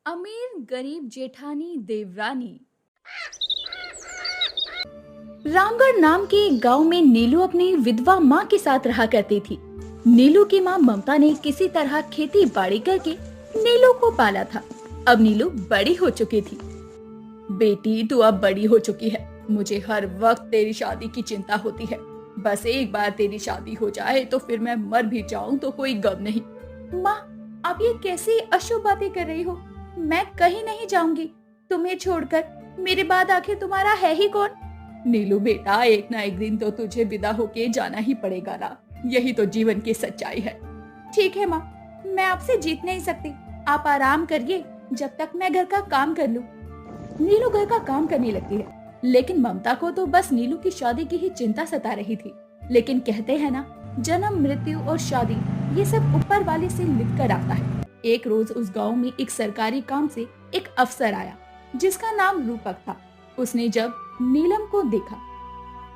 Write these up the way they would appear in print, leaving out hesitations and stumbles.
अमीर गरीब जेठानी देवरानी। रामगढ़ नाम के एक गांव में नीलू अपनी विधवा माँ के साथ रहा करती थी। नीलू की माँ ममता ने किसी तरह खेती बाड़ी करके नीलू को पाला था। अब नीलू बड़ी हो चुकी थी। बेटी तू अब बड़ी हो चुकी है, मुझे हर वक्त तेरी शादी की चिंता होती है। बस एक बार तेरी शादी हो जाए तो फिर मैं मर भी जाऊं तो कोई गम नहीं। माँ, आप ये कैसी अशुभ बातें कर रही हो? मैं कहीं नहीं जाऊंगी तुम्हें छोड़कर। मेरे बाद आखिर तुम्हारा है ही कौन? नीलू बेटा, एक ना एक दिन तो तुझे विदा होके जाना ही पड़ेगा ना, यही तो जीवन की सच्चाई है। ठीक है माँ, मैं आपसे जीत नहीं सकती। आप आराम करिए जब तक मैं घर का काम कर लूं। नीलू घर का काम करने लगती है, लेकिन ममता को तो बस नीलू की शादी की ही चिंता सता रही थी। लेकिन कहते हैं ना, जन्म मृत्यु और शादी ये सब ऊपर वाले से लिख कर आता है। एक रोज उस गांव में एक सरकारी काम से एक अफसर आया जिसका नाम रूपक था। उसने जब नीलम को देखा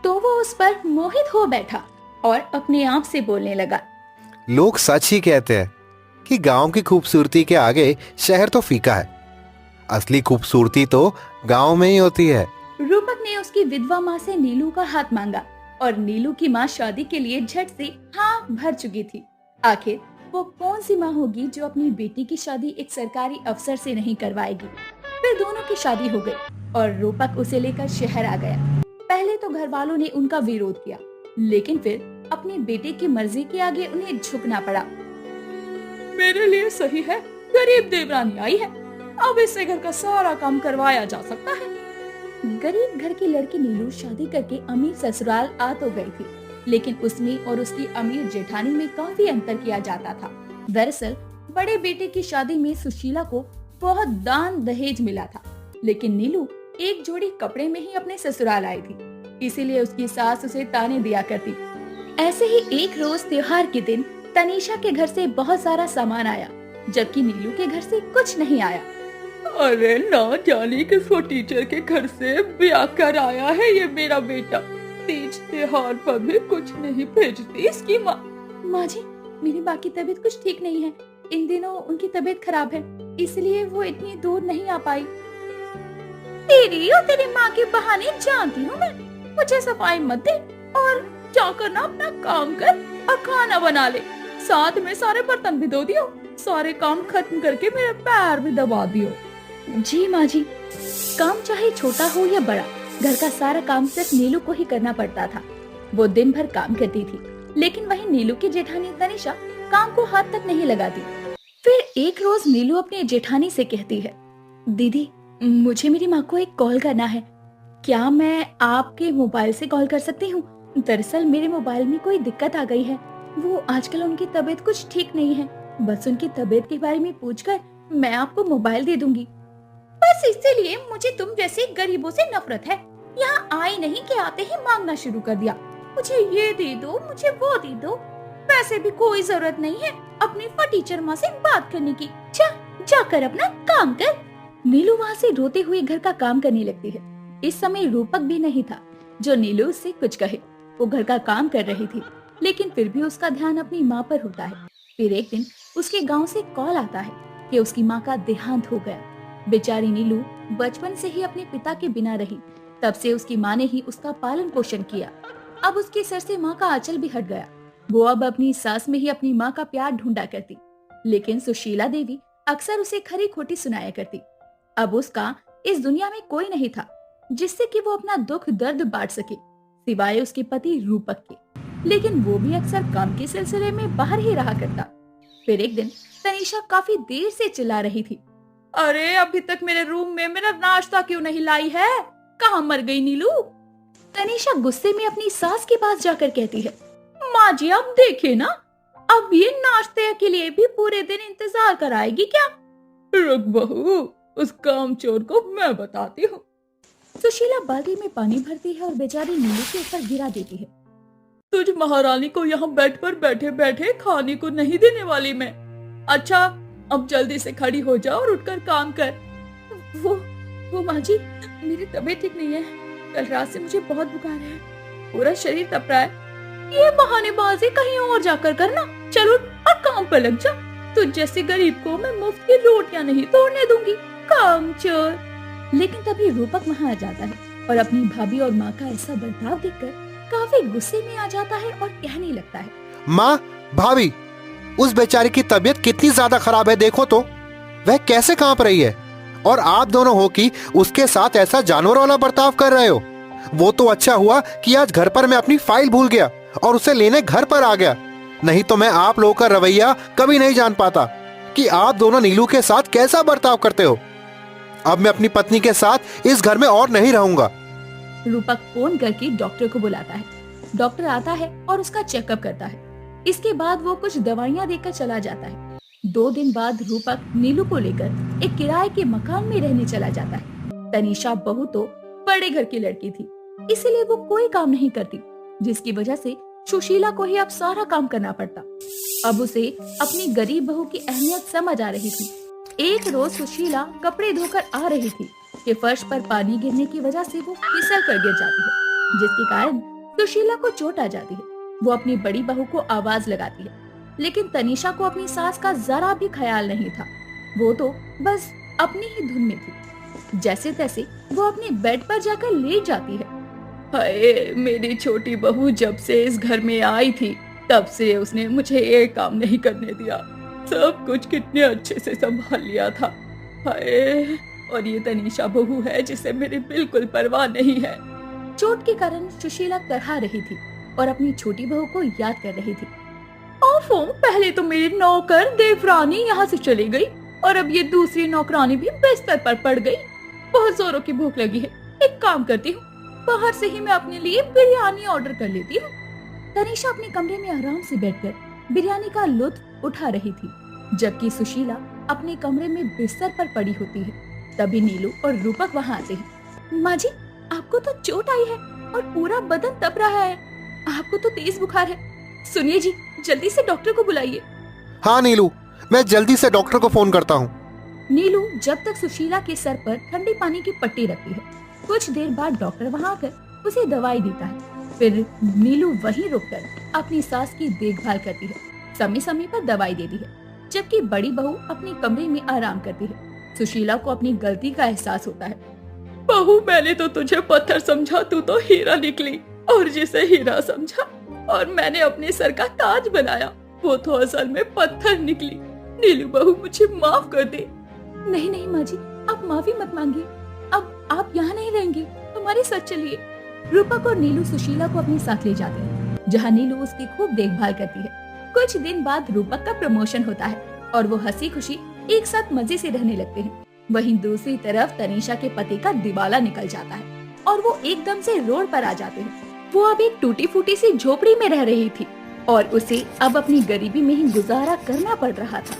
तो वो उस पर मोहित हो बैठा और अपने आप से बोलने लगा, लोग सच ही कहते हैं कि गांव की खूबसूरती के आगे शहर तो फीका है। असली खूबसूरती तो गांव में ही होती है। रूपक ने उसकी विधवा माँ से नीलू का हाथ मांगा और नीलू की माँ शादी के लिए झट से हाँ भर चुकी थी। आखिर वो कौन सी माँ होगी जो अपनी बेटी की शादी एक सरकारी अफसर से नहीं करवाएगी। फिर दोनों की शादी हो गई और रूपक उसे लेकर शहर आ गया। पहले तो घर वालों ने उनका विरोध किया, लेकिन फिर अपनी बेटे की मर्जी के आगे उन्हें झुकना पड़ा। मेरे लिए सही है, गरीब देवरानी आई है, अब इससे घर का सारा काम करवाया जा सकता है। गरीब घर की लड़की नीलू शादी करके अमीर ससुराल आ तो गई थी, लेकिन उसमें और उसकी अमीर जेठानी में काफी अंतर किया जाता था। दरअसल बड़े बेटे की शादी में सुशीला को बहुत दान दहेज मिला था, लेकिन नीलू एक जोड़ी कपड़े में ही अपने ससुराल आई थी, इसीलिए उसकी सास उसे ताने दिया करती। ऐसे ही एक रोज त्योहार के दिन तनीषा के घर से बहुत सारा सामान आया, जबकि नीलू के घर से कुछ नहीं आया। अरे ना जाने किसको टीचर के घर से ब्याह कर आया है ये मेरा बेटा। तीज त्योहार पर भी कुछ नहीं भेजती इसकी माँ। माँ जी, मेरी माँ की तबीयत कुछ ठीक नहीं है। इन दिनों उनकी तबीयत खराब है, इसलिए वो इतनी दूर नहीं आ पाई। तेरी और तेरी माँ के बहाने जानती हूँ मैं। मुझे सफाई मत दे और जाकर ना अपना काम कर और खाना बना ले। साथ में सारे बर्तन भी धो दियो, सारे काम खत्म करके मेरे पैर भी दबा दियो। जी माँ जी। काम चाहे छोटा हो या बड़ा, घर का सारा काम सिर्फ नीलू को ही करना पड़ता था। वो दिन भर काम करती थी, लेकिन वही नीलू की जेठानी तनीषा काम को हाथ तक नहीं लगाती। फिर एक रोज नीलू अपनी जेठानी से कहती है, दीदी मुझे मेरी माँ को एक कॉल करना है, क्या मैं आपके मोबाइल से कॉल कर सकती हूँ? दरअसल मेरे मोबाइल में कोई दिक्कत आ गई है। वो आजकल उनकी तबीयत कुछ ठीक नहीं है। बस उनकी तबीयत के बारे में पूछकर मैं आपको मोबाइल दे दूंगी। बस इसीलिए मुझे तुम जैसे गरीबों से नफरत है। यहाँ आई नहीं कि आते ही मांगना शुरू कर दिया, मुझे ये दे दो, मुझे वो दे दो। वैसे भी कोई जरूरत नहीं है अपनी फटीचर माँ से बात करने की। जाकर अपना काम कर। नीलू वहाँ से रोते हुए घर का काम करने लगती है। इस समय रूपक भी नहीं था जो नीलू से कुछ कहे। वो घर का काम कर रही थी, लेकिन फिर भी उसका ध्यान अपनी माँ पर होता है। फिर एक दिन उसके गांव से कॉल आता है कि उसकी माँ का देहांत हो गया। बेचारी नीलू बचपन से ही अपने पिता के बिना रही, तब से उसकी माँ ने ही उसका पालन पोषण किया। अब उसके सर से माँ का आंचल भी हट गया। वो अब अपनी सास में ही अपनी माँ का प्यार ढूंढा करती, लेकिन सुशीला देवी अक्सर उसे खरी खोटी सुनाया करती। अब उसका इस दुनिया में कोई नहीं था जिससे कि वो अपना दुख दर्द बांट सके, सिवाय उसके पति रूपक के। लेकिन वो भी अक्सर काम के सिलसिले में बाहर ही रहा करता। फिर एक दिन तनीषा काफी देर से चिल्ला रही थी, अरे अभी तक मेरे रूम में मेरा नाश्ता क्यों नहीं लाई है? कहाँ मर गई नीलू? तनीषा गुस्से में अपनी सास के पास जाकर कहती है, माँ जी आप देखे ना, अब ये नाश्ते के लिए भी पूरे दिन इंतजार कराएगी क्या? रुक बहू, उस कामचोर को मैं बताती हूँ। सुशीला बाल्टी में पानी भरती है और बेचारी नीलू के ऊपर गिरा देती है। तुझ महारानी को यहाँ बेड पर बैठे बैठे खाने को नहीं देने वाली मैं। अच्छा अब जल्दी से खड़ी हो जा और उठकर काम कर। वो माँ जी, मेरी तबीयत ठीक नहीं है। कल रात से मुझे बहुत बुखार है, पूरा शरीर तप रहा है। ये बहानेबाजी कहीं और जाकर करना। चल उठ और काम पर लग जा। तो जैसे गरीब को मैं मुफ्त की रोटियां नहीं तोड़ने दूंगी, काम चोर। लेकिन तभी रूपक वहाँ आ जाता है और अपनी भाभी और माँ का ऐसा बर्ताव देखकर काफी गुस्से में आ जाता है और कहने लगता है, माँ, भाभी, उस बेचारी की तबीयत कितनी ज्यादा खराब है, देखो तो वह कैसे कांप रही है, और आप दोनों हो कि उसके साथ ऐसा जानवर वाला बर्ताव कर रहे हो। वो तो अच्छा हुआ कि आज घर पर मैं अपनी फाइल भूल गया और उसे लेने घर पर आ गया, नहीं तो मैं आप लोगों का रवैया कभी नहीं जान पाता कि आप दोनों नीलू के साथ कैसा बर्ताव करते हो। अब मैं अपनी पत्नी के साथ इस घर में और नहीं रहूंगा। रूपक फोन करके डॉक्टर को बुलाता है। डॉक्टर आता है और उसका चेकअप करता है। इसके बाद वो कुछ दवाइयाँ देकर चला जाता है। 2 दिन बाद रूपक नीलू को लेकर एक किराए के मकान में रहने चला जाता है। तनीषा बहू तो बड़े घर की लड़की थी, इसीलिए वो कोई काम नहीं करती, जिसकी वजह से सुशीला को ही अब सारा काम करना पड़ता। अब उसे अपनी गरीब बहू की अहमियत समझ आ रही थी। एक रोज सुशीला कपड़े धोकर आ रही थी कि फर्श पर पानी गिरने की वजह से वो फिसल कर गिर जाती है, जिसके कारण सुशीला को चोट आ जाती है। वो अपनी बड़ी बहू को आवाज लगाती है, लेकिन तनीषा को अपनी सास का जरा भी ख्याल नहीं था। वो तो बस अपनी ही धुन में थी। जैसे तैसे वो अपने बेड पर जाकर लेट जाती है। हाय, मेरी छोटी बहू जब से इस घर में आई थी तब से उसने मुझे एक काम नहीं करने दिया। सब कुछ कितने अच्छे से संभाल लिया था। हाय, और ये तनीषा बहू है जिसे मेरी बिल्कुल परवाह नहीं है। चोट के कारण सुशीला करहा रही थी और अपनी छोटी बहू को याद कर रही थी। ओफो, पहले तो मेरी नौकर देवरानी यहाँ से चली गई और अब ये दूसरी नौकरानी भी बिस्तर पर पड़ गई। बहुत जोरों की भूख लगी है। एक काम करती हूँ, बाहर से ही मैं अपने लिए बिरयानी ऑर्डर कर लेती हूँ। तनीषा अपने कमरे में आराम से बैठकर बिरयानी का लुत्फ उठा रही थी, जबकि सुशीला अपने कमरे में बिस्तर पर पड़ी होती है। तभी नीलू और रूपक वहाँ आते हैं। माँ जी, आपको तो चोट आई है और पूरा बदन तप रहा है। आपको तो तेज बुखार है। सुनिए जी, जल्दी से डॉक्टर को बुलाइए। हाँ नीलू, मैं जल्दी से डॉक्टर को फोन करता हूँ। नीलू जब तक सुशीला के सर पर ठंडे पानी की पट्टी रखती है। कुछ देर बाद डॉक्टर वहाँ आकर उसे दवाई देता है। फिर नीलू वहीं रुककर अपनी सास की देखभाल करती है, समय समय पर दवाई देती है, जबकि बड़ी बहू अपने कमरे में आराम करती है। सुशीला को अपनी गलती का एहसास होता है। बहू, मैंने तो तुझे पत्थर समझा, तू तो हीरा निकली, और जिसे हीरा समझा और मैंने अपने सर का ताज बनाया, वो तो असल में पत्थर निकली। नीलू बहू, मुझे माफ कर दे। नहीं नहीं माँ जी, आप माफी मत मांगिए। अब आप यहाँ नहीं रहेंगे, हमारे साथ चलिए। रूपक और नीलू सुशीला को अपने साथ ले जाते हैं, जहाँ नीलू उसकी खूब देखभाल करती है। कुछ दिन बाद रूपक का प्रमोशन होता है और वो हंसी खुशी एक साथ मजे से रहने लगते हैं। वहीं दूसरी तरफ तनीषा के पति का दिवाला निकल जाता है और वो एकदम से रोड पर आ जाते हैं। वो अब एक टूटी फूटी सी झोपड़ी में रह रही थी और उसे अब अपनी गरीबी में ही गुजारा करना पड़ रहा था।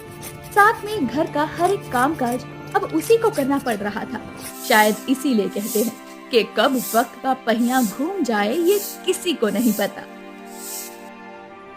साथ में घर का हर एक कामकाज अब उसी को करना पड़ रहा था। शायद इसीलिए कहते हैं कि कब वक्त का पहिया घूम जाए ये किसी को नहीं पता।